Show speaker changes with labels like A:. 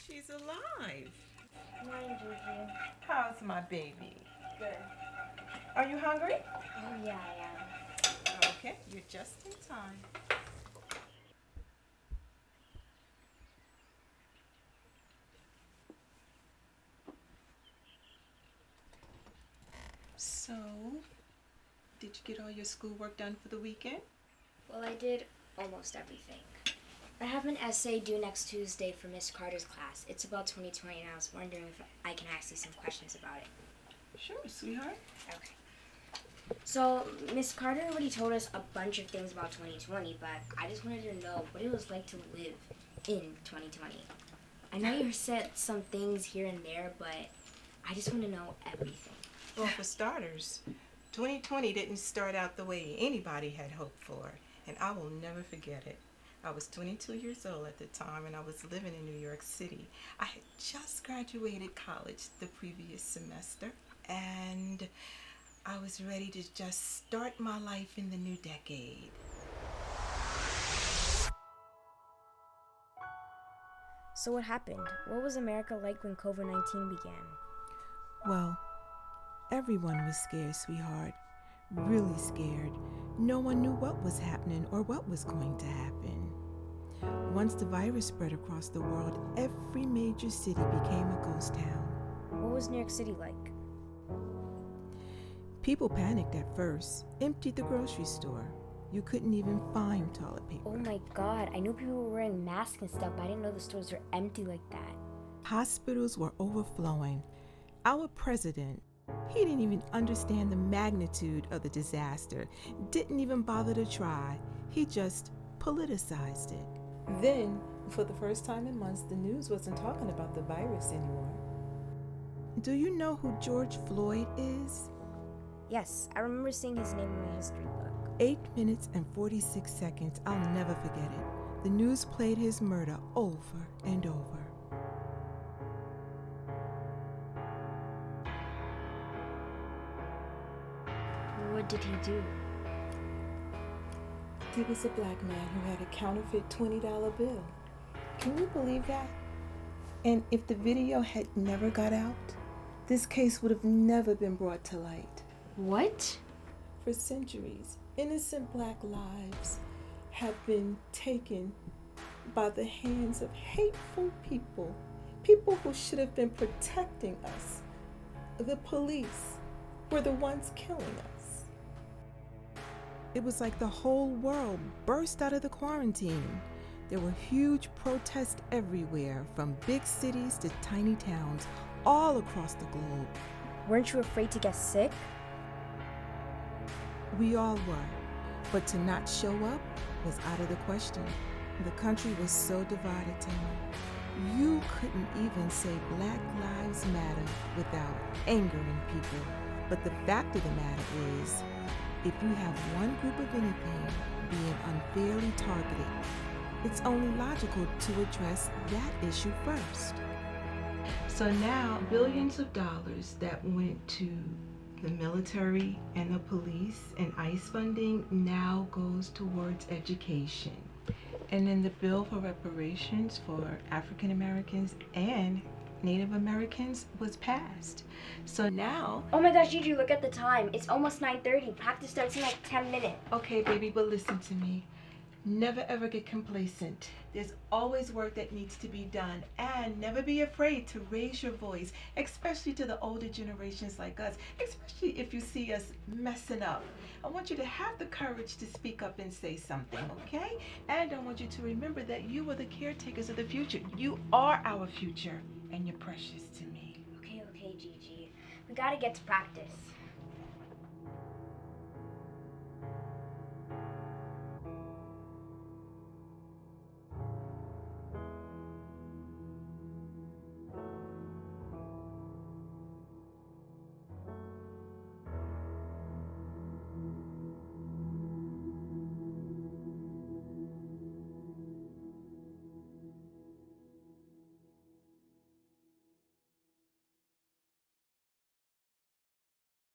A: She's alive.
B: Morning, Gigi.
A: How's my baby?
B: Good.
A: Are you hungry?
B: Oh, yeah, I am.
A: Okay, you're just in time. So, did you get all your schoolwork done for the weekend?
B: Well, I did almost everything. I have an essay due next Tuesday for Miss Carter's class. It's about 2020, and I was wondering if I can ask you some questions about it.
A: Sure, sweetheart.
B: Okay. So, Miss Carter already told us a bunch of things about 2020, but I just wanted to know what it was like to live in 2020. I know you said some things here and there, but I just want to know everything.
A: Well, for starters, 2020 didn't start out the way anybody had hoped for, and I will never forget it. I was 22 years old at the time, and I was living in New York City. I had just graduated college the previous semester, and I was ready to just start my life in the new decade.
B: So what happened? What was America like when COVID-19 began?
C: Well, everyone was scared, sweetheart. Really scared. No one knew what was happening or what was going to happen. Once the virus spread across the world, every major city became a ghost town.
B: What was New York City like?
C: People panicked at first, emptied the grocery store. You couldn't even find toilet paper.
B: Oh my God, I knew people were wearing masks and stuff, but I didn't know the stores were empty like that.
C: Hospitals were overflowing. Our president, he didn't even understand the magnitude of the disaster, didn't even bother to try. He just politicized it. Then, for the first time in months, the news wasn't talking about the virus anymore. Do you know who George Floyd is?
B: Yes, I remember seeing his name in my history book.
C: 8 minutes and 46 seconds, I'll never forget it. The news played his murder over and over.
B: What did he do?
C: He was a black man who had a counterfeit $20 bill. Can you believe that? And if the video had never got out, this case would have never been brought to light.
B: What?
C: For centuries, innocent black lives have been taken by the hands of hateful people, people who should have been protecting us. The police were the ones killing us. It was like the whole world burst out of the quarantine. There were huge protests everywhere, from big cities to tiny towns, all across the globe.
B: Weren't you afraid to get sick?
C: We all were, but to not show up was out of the question. The country was so divided, Thema. You couldn't even say Black Lives Matter without angering people. But the fact of the matter is, if you have one group of anything being unfairly targeted, it's only logical to address that issue first. So now, billions of dollars that went to the military and the police and ICE funding now goes towards education. And then the bill for reparations for African Americans and Native Americans was passed. So now...
B: Oh my gosh, Gigi, look at the time. It's almost 9:30. Practice starts in like 10 minutes.
C: Okay, baby, but listen to me. Never ever get complacent. There's always work that needs to be done, and never be afraid to raise your voice, especially to the older generations like us, especially if you see us messing up. I want you to have the courage to speak up and say something, okay? And I want you to remember that you are the caretakers of the future. You are our future, and you're precious to me.
B: Okay, Gigi. We gotta get to practice.